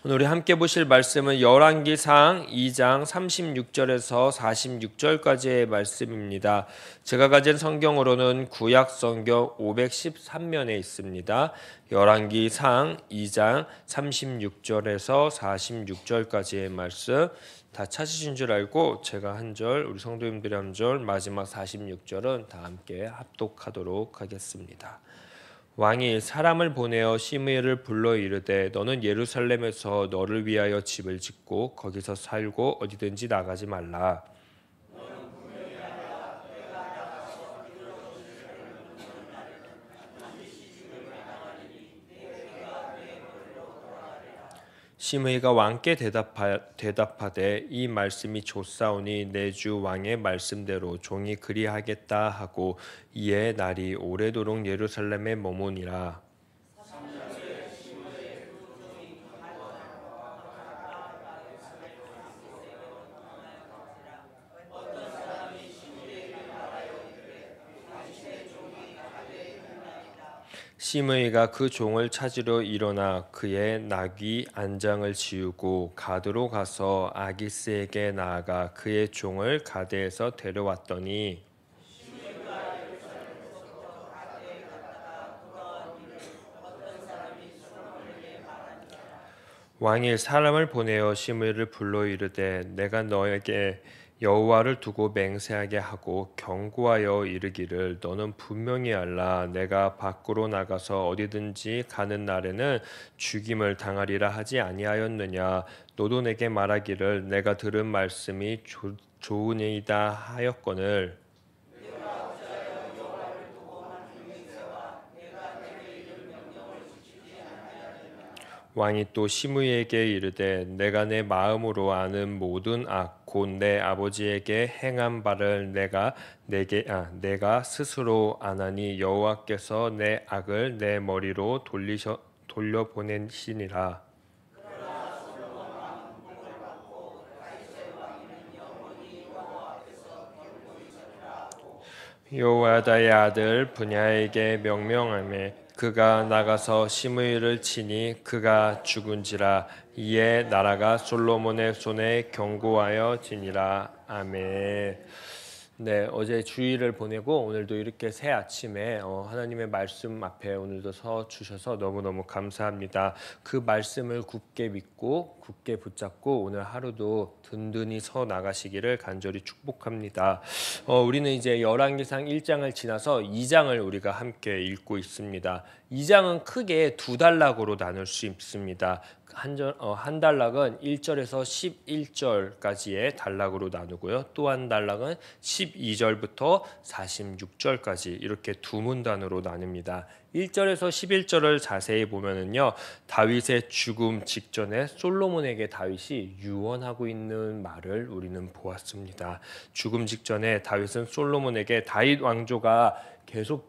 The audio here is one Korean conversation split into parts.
오늘 우리 함께 보실 말씀은 열왕기상 2장 36절에서 46절까지의 말씀입니다. 제가 가진 성경으로는 구약 성경 513면에 있습니다. 열왕기상 2장 36절에서 46절까지의 말씀 다 찾으신 줄 알고 제가 한 절, 우리 성도님들이 한 절, 마지막 46절은 다 함께 합독하도록 하겠습니다. 왕이 사람을 보내어 시므이를 불러 이르되 너는 예루살렘에서 너를 위하여 집을 짓고 거기서 살고 어디든지 나가지 말라. 시므이가 왕께 대답하되 이 말씀이 좋사오니 내 주 왕의 말씀대로 종이 그리하겠다 하고 이에 날이 오래도록 예루살렘에 머무니라. 시므이가 그 종을 찾으러 일어나 그의 나귀 안장을 지우고 가드로 가서 아기스에게 나아가 그의 종을 가드에서 데려왔더니 왕이 사람을 보내어 시므이를 불러 이르되 내가 너에게 여호와를 두고 맹세하게 하고 경고하여 이르기를 너는 분명히 알라. 내가 밖으로 나가서 어디든지 가는 날에는 죽임을 당하리라 하지 아니하였느냐. 너도 내게 말하기를 내가 들은 말씀이 좋으니이다 하였거늘. 왕이 또 시므이에게 이르되 내가 내 마음으로 아는 모든 악 곧 내 아버지에게 행한 바를 내가 스스로 아나니 여호와께서 내 악을 내 머리로 돌려보내시니라. 여호야다의 아들 분야에게 명령하매 그가 나가서 시므이를 치니 그가 죽은지라. 이에 나라가 솔로몬의 손에 경고하여 지니라. 아멘. 네, 어제 주일을 보내고 오늘도 이렇게 새 아침에 하나님의 말씀 앞에 오늘도 서 주셔서 너무너무 감사합니다. 그 말씀을 굳게 믿고 굳게 붙잡고 오늘 하루도 든든히 서 나가시기를 간절히 축복합니다. 우리는 이제 열왕기상 1장을 지나서 2장을 우리가 함께 읽고 있습니다. 2장은 크게 두 단락으로 나눌 수 있습니다. 한 단락은 1절에서 11절까지의 단락으로 나누고요. 또 한 단락은 12절부터 46절까지 이렇게 두 문단으로 나눕니다. 1절에서 11절을 자세히 보면은요, 다윗의 죽음 직전에 솔로몬에게 다윗이 유언하고 있는 말을 우리는 보았습니다. 죽음 직전에 다윗은 솔로몬에게 다윗 왕조가 계속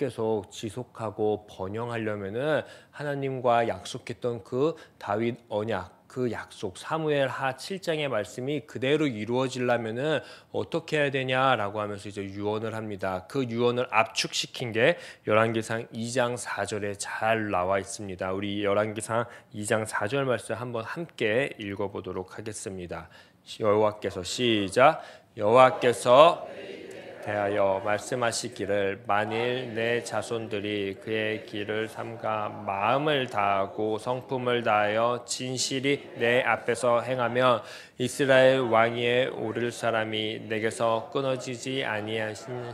지속하고 번영하려면은 하나님과 약속했던 그 다윗 언약, 그 약속 사무엘하 7장의 말씀이 그대로 이루어지려면은 어떻게 해야 되냐라고 하면서 이제 유언을 합니다. 그 유언을 압축시킨 게 열왕기상 2장 4절에 잘 나와 있습니다. 우리 열왕기상 2장 4절 말씀 한번 함께 읽어보도록 하겠습니다. 여호와께서 시작. 여호와께서 대하여 말씀하시기를 만일 내 자손들이 그의 길을 삼가 마음을 다하고 성품을 다하여 진실이 내 앞에서 행하면 이스라엘 왕위에 오를 사람이 내게서 끊어지지 아니하신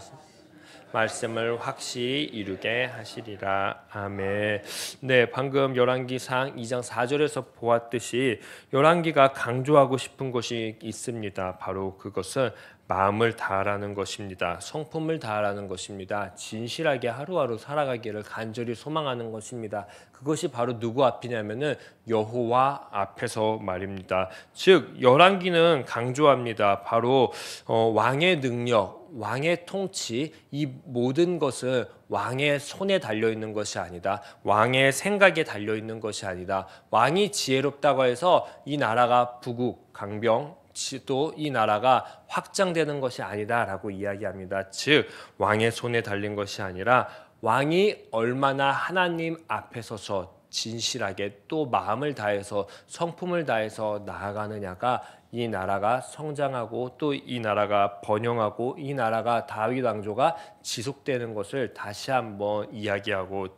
말씀을 확실히 이루게 하시리라. 아멘. 네, 방금 열왕기상 2장 4절에서 보았듯이 열왕기가 강조하고 싶은 것이 있습니다. 바로 그것은 마음을 다하라는 것입니다. 성품을 다하라는 것입니다. 진실하게 하루하루 살아가기를 간절히 소망하는 것입니다. 그것이 바로 누구 앞이냐면은 여호와 앞에서 말입니다. 즉 열왕기는 강조합니다. 바로 왕의 능력, 왕의 통치, 이 모든 것은 왕의 손에 달려 있는 것이 아니다. 왕의 생각에 달려 있는 것이 아니다. 왕이 지혜롭다고 해서 이 나라가 부국, 강병, 또 이 나라가 확장되는 것이 아니다라고 이야기합니다. 즉 왕의 손에 달린 것이 아니라 왕이 얼마나 하나님 앞에 서서 진실하게 또 마음을 다해서 성품을 다해서 나아가느냐가 이 나라가 성장하고 또 이 나라가 번영하고 이 나라가 다윗 왕조가 지속되는 것을 다시 한번 이야기하고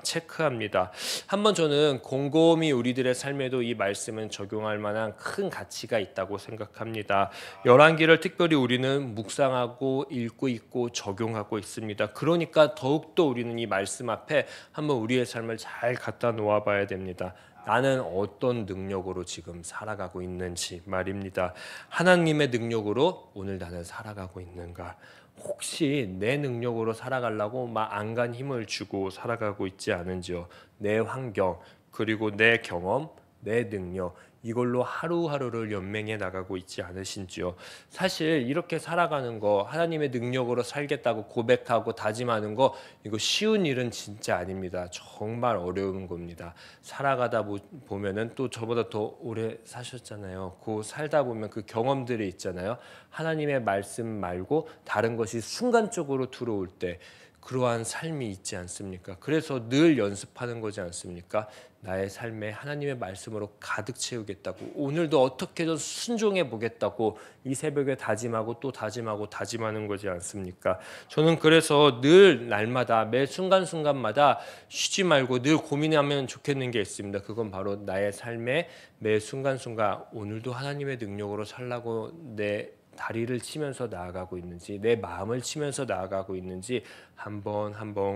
체크합니다. 한번 저는 곰곰이 우리들의 삶에도 이 말씀은 적용할 만한 큰 가치가 있다고 생각합니다. 열왕기를 특별히 우리는 묵상하고 읽고 있고 적용하고 있습니다. 그러니까 더욱더 우리는 이 말씀 앞에 한번 우리의 삶을 잘 갖다 놓아 봐야 됩니다. 나는 어떤 능력으로 지금 살아가고 있는지 말입니다. 하나님의 능력으로 오늘 나는 살아가고 있는가? 혹시 내 능력으로 살아가려고 막 안간 힘을 주고 살아가고 있지 않은지요? 내 환경, 그리고 내 경험, 내 능력, 이걸로 하루하루를 연맹해 나가고 있지 않으신지요? 사실 이렇게 살아가는 거, 하나님의 능력으로 살겠다고 고백하고 다짐하는 거, 이거 쉬운 일은 진짜 아닙니다. 정말 어려운 겁니다. 살아가다 보면은 또 저보다 더 오래 사셨잖아요. 그 살다 보면 그 경험들이 있잖아요. 하나님의 말씀 말고 다른 것이 순간적으로 들어올 때 그러한 삶이 있지 않습니까? 그래서 늘 연습하는 거지 않습니까? 나의 삶에 하나님의 말씀으로 가득 채우겠다고, 오늘도 어떻게든 순종해 보겠다고 이 새벽에 다짐하고 또 다짐하고 다짐하는 거지 않습니까? 저는 그래서 늘 날마다 매 순간순간마다 쉬지 말고 늘 고민하면 좋겠는 게 있습니다. 그건 바로 나의 삶의 매 순간순간 오늘도 하나님의 능력으로 살라고 내 다리를 치면서 나아가고 있는지, 내 마음을 치면서 나아가고 있는지 한번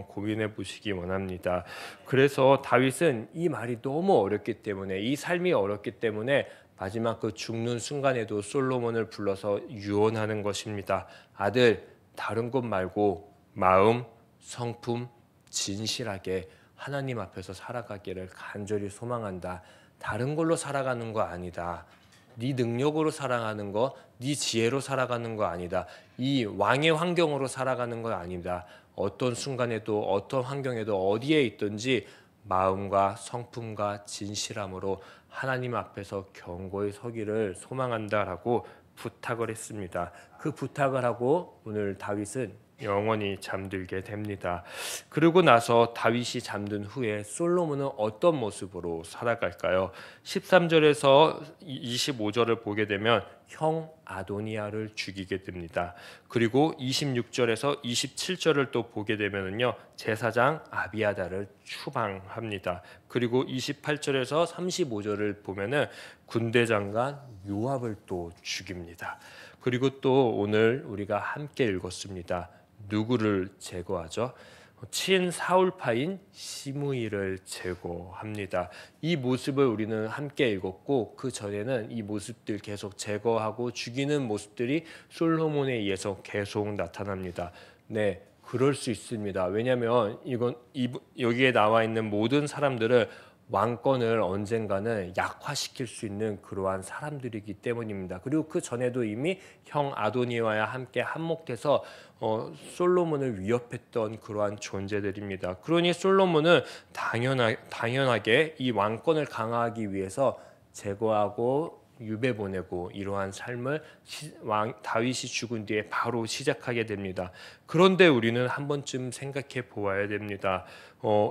고민해 보시기 원합니다. 그래서 다윗은 이 말이 너무 어렵기 때문에, 이 삶이 어렵기 때문에 마지막 그 죽는 순간에도 솔로몬을 불러서 유언하는 것입니다. 아들, 다른 것 말고 마음, 성품, 진실하게 하나님 앞에서 살아가기를 간절히 소망한다. 다른 걸로 살아가는 거 아니다. 네 능력으로 살아가는 거, 네 지혜로 살아가는 거 아니다. 이 왕의 환경으로 살아가는 거 아니다. 어떤 순간에도 어떤 환경에도 어디에 있든지 마음과 성품과 진실함으로 하나님 앞에서 견고히 서기를 소망한다라고 부탁을 했습니다. 그 부탁을 하고 오늘 다윗은 영원히 잠들게 됩니다. 그러고 나서 다윗이 잠든 후에 솔로몬은 어떤 모습으로 살아갈까요? 13절에서 25절을 보게 되면 형 아도니아를 죽이게 됩니다. 그리고 26절에서 27절을 또 보게 되면은요, 제사장 아비아다를 추방합니다. 그리고 28절에서 35절을 보면은 군대 장관 요압을 또 죽입니다. 그리고 또 오늘 우리가 함께 읽었습니다. 누구를 제거하죠? 친 사울파인 시므이를 제거합니다. 이 모습을 우리는 함께 읽었고, 그 전에는 이 모습들 계속 제거하고 죽이는 모습들이 솔로몬에 의해서 계속 나타납니다. 네, 그럴 수 있습니다. 왜냐하면 여기에 나와 있는 모든 사람들은 왕권을 언젠가는 약화시킬 수 있는 그러한 사람들이기 때문입니다. 그리고 그 전에도 이미 형 아도니아와 함께 한몫돼서 솔로몬을 위협했던 그러한 존재들입니다. 그러니 솔로몬은 당연하게 이 왕권을 강화하기 위해서 제거하고 유배 보내고 이러한 삶을 다윗이 죽은 뒤에 바로 시작하게 됩니다. 그런데 우리는 한 번쯤 생각해 보아야 됩니다.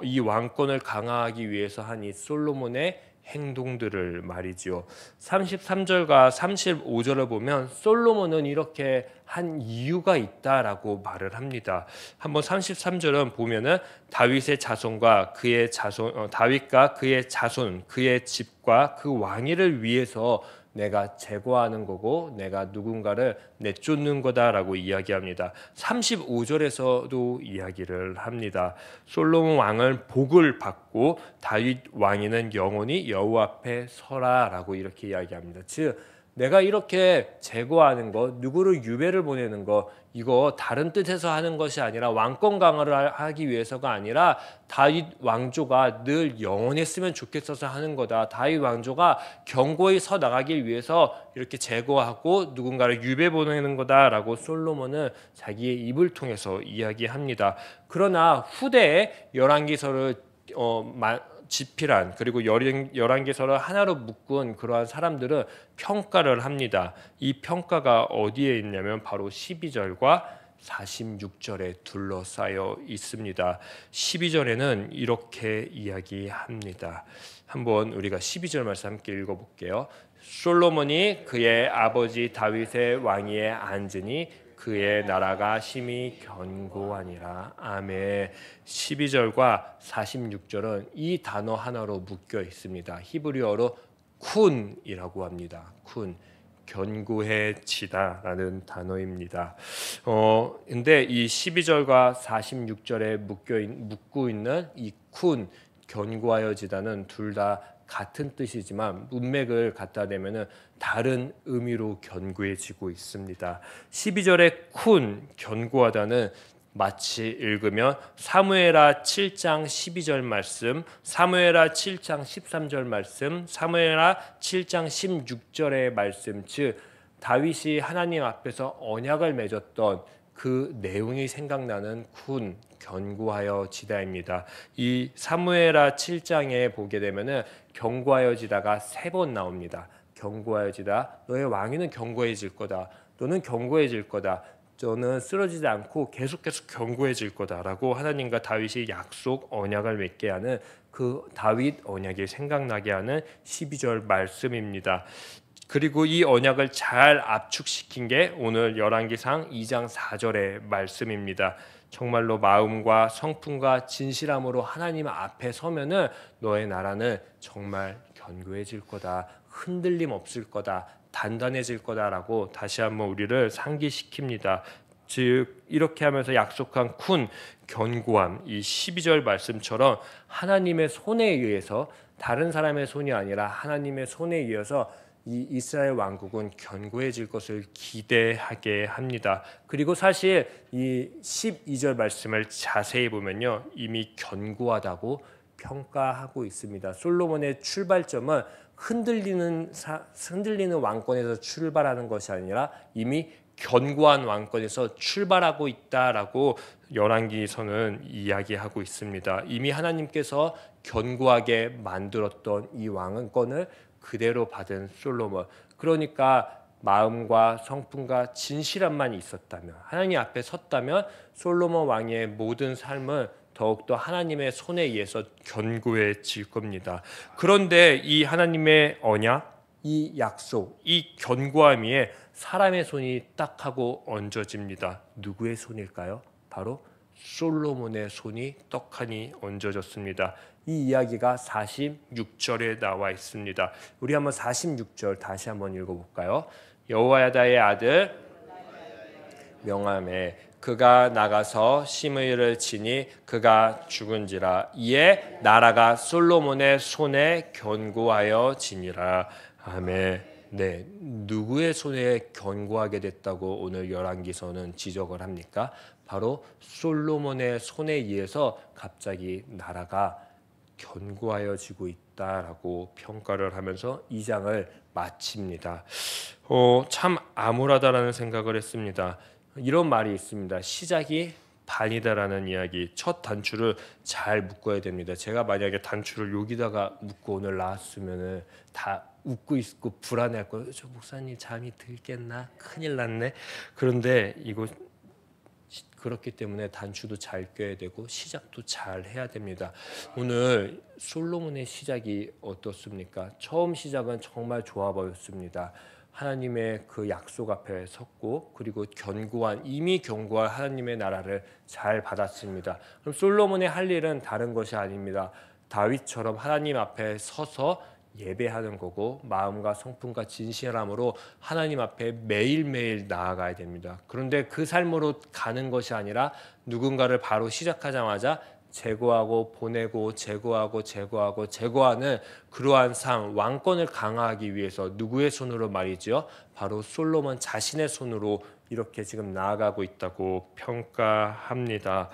이 왕권을 강화하기 위해서 한 이 솔로몬의 행동들을 말이지요. 33절과 35절을 보면 솔로몬은 이렇게 한 이유가 있다라고 말을 합니다. 한번 33절은 보면은 다윗의 자손과 그의 자손, 다윗과 그의 자손, 그의 집과 그 왕위를 위해서 내가 제거하는 거고 내가 누군가를 내쫓는 거다라고 이야기합니다. 35절에서도 이야기를 합니다. 솔로몬 왕은 복을 받고 다윗 왕위는 영원히 여호와 앞에 서라라고 이렇게 이야기합니다. 즉 내가 이렇게 제거하는 것, 누구를 유배를 보내는 것, 이거 다른 뜻에서 하는 것이 아니라 왕권 강화를 하기 위해서가 아니라 다윗 왕조가 늘 영원했으면 좋겠어서 하는 거다. 다윗 왕조가 견고히 서 나가길 위해서 이렇게 제거하고 누군가를 유배 보내는 거다라고 솔로몬은 자기의 입을 통해서 이야기합니다. 그러나 후대에 열왕기서를 집필한, 그리고 열왕기서를 하나로 묶은 그러한 사람들은 평가를 합니다. 이 평가가 어디에 있냐면 바로 12절과 46절에 둘러싸여 있습니다. 12절에는 이렇게 이야기합니다. 한번 우리가 12절 말씀 함께 읽어볼게요. 솔로몬이 그의 아버지 다윗의 왕위에 앉으니 그의 나라가 심히 견고하니라. 아멘. 12절과 46절은 이 단어 하나로 묶여 있습니다. 히브리어로 쿤이라고 합니다. 쿤. 견고해지다라는 단어입니다. 근데 이 12절과 46절에 묶고 있는 이 쿤, 견고하여지다는 둘 다 같은 뜻이지만 문맥을 갖다 대면은 다른 의미로 견고해지고 있습니다. 12절의 쿤, 견고하다는 마치 읽으면 사무엘하 7장 12절 말씀, 사무엘하 7장 13절 말씀, 사무엘하 7장 16절의 말씀, 즉 다윗이 하나님 앞에서 언약을 맺었던 그 내용이 생각나는 쿤, 견고하여지다입니다. 이 사무엘하 7장에 보게 되면은 견고하여지다가 3번 나옵니다. 견고하여지다, 너의 왕위는 견고해질 거다. 너는 견고해질 거다. 너는 쓰러지지 않고 계속해서 견고해질 거다라고 하나님과 다윗이 약속 언약을 맺게 하는 그 다윗 언약이 생각나게 하는 12절 말씀입니다. 그리고 이 언약을 잘 압축시킨 게 오늘 열왕기상 2장 4절의 말씀입니다. 정말로 마음과 성품과 진실함으로 하나님 앞에 서면은 너의 나라는 정말 견고해질 거다. 흔들림 없을 거다. 단단해질 거다라고 다시 한번 우리를 상기시킵니다. 즉 이렇게 하면서 약속한 쿤, 견고함, 이 12절 말씀처럼 하나님의 손에 의해서, 다른 사람의 손이 아니라 하나님의 손에 의해서 이 이스라엘 왕국은 견고해질 것을 기대하게 합니다. 그리고 사실 이 12절 말씀을 자세히 보면요, 이미 견고하다고 평가하고 있습니다. 솔로몬의 출발점은 흔들리는 왕권에서 출발하는 것이 아니라 이미 견고한 왕권에서 출발하고 있다라고 열왕기서는 이야기하고 있습니다. 이미 하나님께서 견고하게 만들었던 이 왕권을 그대로 받은 솔로몬, 그러니까 마음과 성품과 진실함만 있었다면, 하나님 앞에 섰다면 솔로몬 왕의 모든 삶은 더욱더 하나님의 손에 의해서 견고해질 겁니다. 그런데 이 하나님의 언약, 이 약속, 이 견고함 위에 사람의 손이 딱 하고 얹어집니다. 누구의 손일까요? 바로 솔로몬의 손이 떡하니 얹어졌습니다. 이 이야기가 46절에 나와 있습니다. 우리 한번 46절 다시 한번 읽어볼까요? 여호야다의 아들 명함에 그가 나가서 시므이를 치니 그가 죽은지라. 이에 나라가 솔로몬의 손에 견고하여 지니라. 아멘. 네, 누구의 손에 견고하게 됐다고 오늘 열왕기서는 지적을 합니까? 바로 솔로몬의 손에 의해서 갑자기 나라가 견고하여지고 있다라고 평가를 하면서 이 장을 마칩니다. 참 암울하다라는 생각을 했습니다. 이런 말이 있습니다. 시작이 반이다라는 이야기. 첫 단추를 잘 묶어야 됩니다. 제가 만약에 단추를 여기다가 묶고 오늘 나왔으면은 다 웃고 있고 불안해할 거예요. 저 목사님 잠이 들겠나? 큰일 났네. 그런데 이거 그렇기 때문에 단추도 잘 껴야 되고 시작도 잘 해야 됩니다. 오늘 솔로몬의 시작이 어떻습니까? 처음 시작은 정말 좋아 보였습니다. 하나님의 그 약속 앞에 섰고 그리고 이미 견고한 하나님의 나라를 잘 받았습니다. 그럼 솔로몬의 할 일은 다른 것이 아닙니다. 다윗처럼 하나님 앞에 서서 예배하는 거고 마음과 성품과 진실함으로 하나님 앞에 매일매일 나아가야 됩니다. 그런데 그 삶으로 가는 것이 아니라 누군가를 바로 시작하자마자 제거하고 보내고 제거하는 그러한 삶, 왕권을 강화하기 위해서 누구의 손으로 말이죠? 바로 솔로몬 자신의 손으로 이렇게 지금 나아가고 있다고 평가합니다.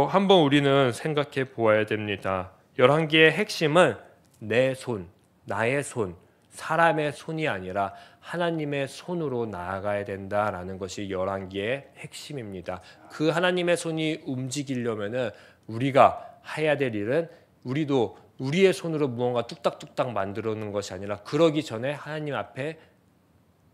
한번 우리는 생각해 보아야 됩니다. 열왕기의 핵심은 내 손, 나의 손, 사람의 손이 아니라 하나님의 손으로 나아가야 된다라는 것이 열왕기의 핵심입니다. 그 하나님의 손이 움직이려면은 우리가 해야 될 일은 우리도 우리의 손으로 무언가 뚝딱뚝딱 만들어 놓는 것이 아니라 그러기 전에 하나님 앞에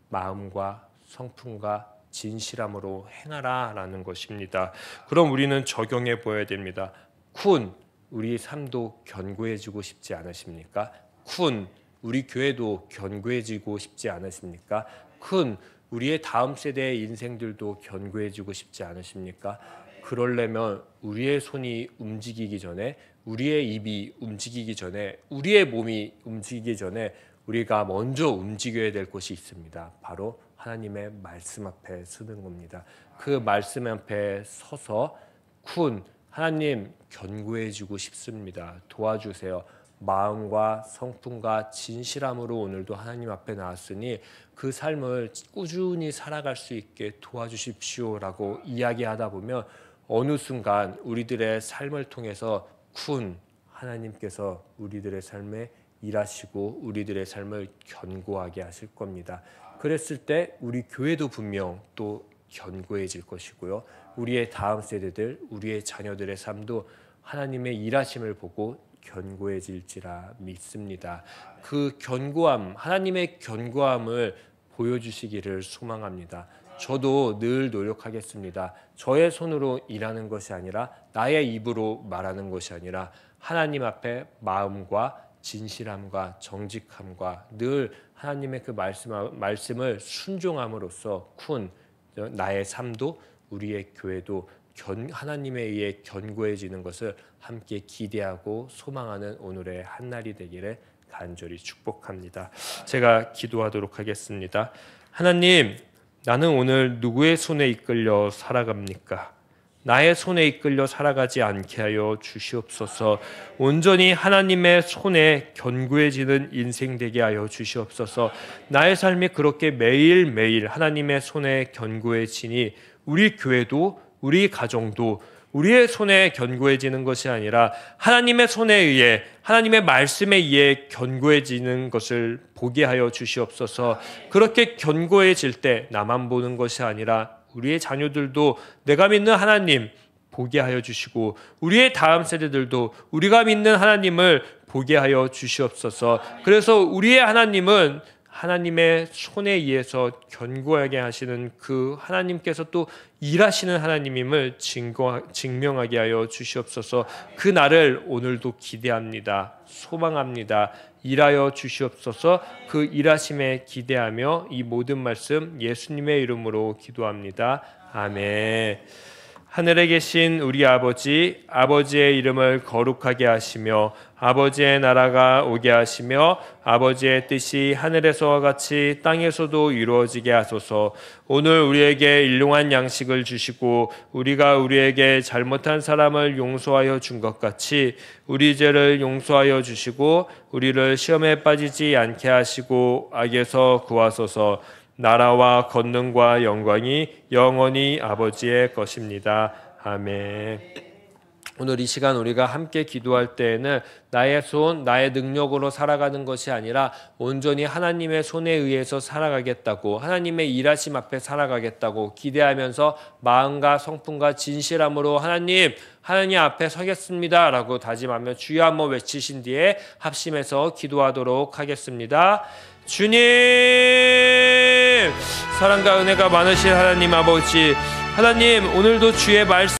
마음과 성품과 진실함으로 행하라 라는 것입니다. 그럼 우리는 적용해 보아야 됩니다. 쿤, 우리 삶도 견고해지고 싶지 않으십니까? 쿤, 우리 교회도 견고해지고 싶지 않으십니까? 쿤, 우리의 다음 세대의 인생들도 견고해지고 싶지 않으십니까? 그러려면 우리의 손이 움직이기 전에, 우리의 입이 움직이기 전에, 우리의 몸이 움직이기 전에 우리가 먼저 움직여야 될 것이 있습니다. 바로 하나님의 말씀 앞에 서는 겁니다. 그 말씀 앞에 서서 쿤, 하나님 견고해지고 싶습니다. 도와주세요. 마음과 성품과 진실함으로 오늘도 하나님 앞에 나왔으니 그 삶을 꾸준히 살아갈 수 있게 도와주십시오라고 이야기하다 보면 어느 순간 우리들의 삶을 통해서 쿤, 하나님께서 우리들의 삶에 일하시고 우리들의 삶을 견고하게 하실 겁니다. 그랬을 때 우리 교회도 분명 또 견고해질 것이고요. 우리의 다음 세대들, 우리의 자녀들의 삶도 하나님의 일하심을 보고 견고해질지라 믿습니다. 그 견고함, 하나님의 견고함을 보여주시기를 소망합니다. 저도 늘 노력하겠습니다. 저의 손으로 일하는 것이 아니라 나의 입으로 말하는 것이 아니라 하나님 앞에 마음과 진실함과 정직함과 늘 하나님의 그 말씀을 순종함으로써 쿤, 나의 삶도 우리의 교회도 하나님에 의해 견고해지는 것을 함께 기대하고 소망하는 오늘의 한날이 되기를 간절히 축복합니다. 제가 기도하도록 하겠습니다. 하나님, 나는 오늘 누구의 손에 이끌려 살아갑니까? 나의 손에 이끌려 살아가지 않게 하여 주시옵소서. 온전히 하나님의 손에 견고해지는 인생 되게 하여 주시옵소서. 나의 삶이 그렇게 매일매일 하나님의 손에 견고해지니 우리 교회도 우리 가정도 우리의 손에 견고해지는 것이 아니라 하나님의 손에 의해 하나님의 말씀에 의해 견고해지는 것을 보게 하여 주시옵소서. 그렇게 견고해질 때 나만 보는 것이 아니라 우리의 자녀들도 내가 믿는 하나님 보게 하여 주시고 우리의 다음 세대들도 우리가 믿는 하나님을 보게 하여 주시옵소서. 그래서 우리의 하나님은 하나님의 손에 의해서 견고하게 하시는 그 하나님께서 또 일하시는 하나님임을 증명하게 하여 주시옵소서. 그 날을 오늘도 기대합니다. 소망합니다. 일하여 주시옵소서. 그 일하심에 기대하며 이 모든 말씀 예수님의 이름으로 기도합니다. 아멘. 하늘에 계신 우리 아버지, 아버지의 이름을 거룩하게 하시며 아버지의 나라가 오게 하시며 아버지의 뜻이 하늘에서와 같이 땅에서도 이루어지게 하소서. 오늘 우리에게 일용할 양식을 주시고 우리가 우리에게 잘못한 사람을 용서하여 준 것 같이 우리 죄를 용서하여 주시고 우리를 시험에 빠지지 않게 하시고 악에서 구하소서. 나라와 권능과 영광이 영원히 아버지의 것입니다. 아멘. 오늘 이 시간 우리가 함께 기도할 때에는 나의 손, 나의 능력으로 살아가는 것이 아니라 온전히 하나님의 손에 의해서 살아가겠다고, 하나님의 일하심 앞에 살아가겠다고 기대하면서 마음과 성품과 진실함으로 하나님 앞에 서겠습니다 라고 다짐하며 주여 한번 외치신 뒤에 합심해서 기도하도록 하겠습니다. 주님, 사랑과 은혜가 많으신 하나님 아버지, 하나님 오늘도 주의 말씀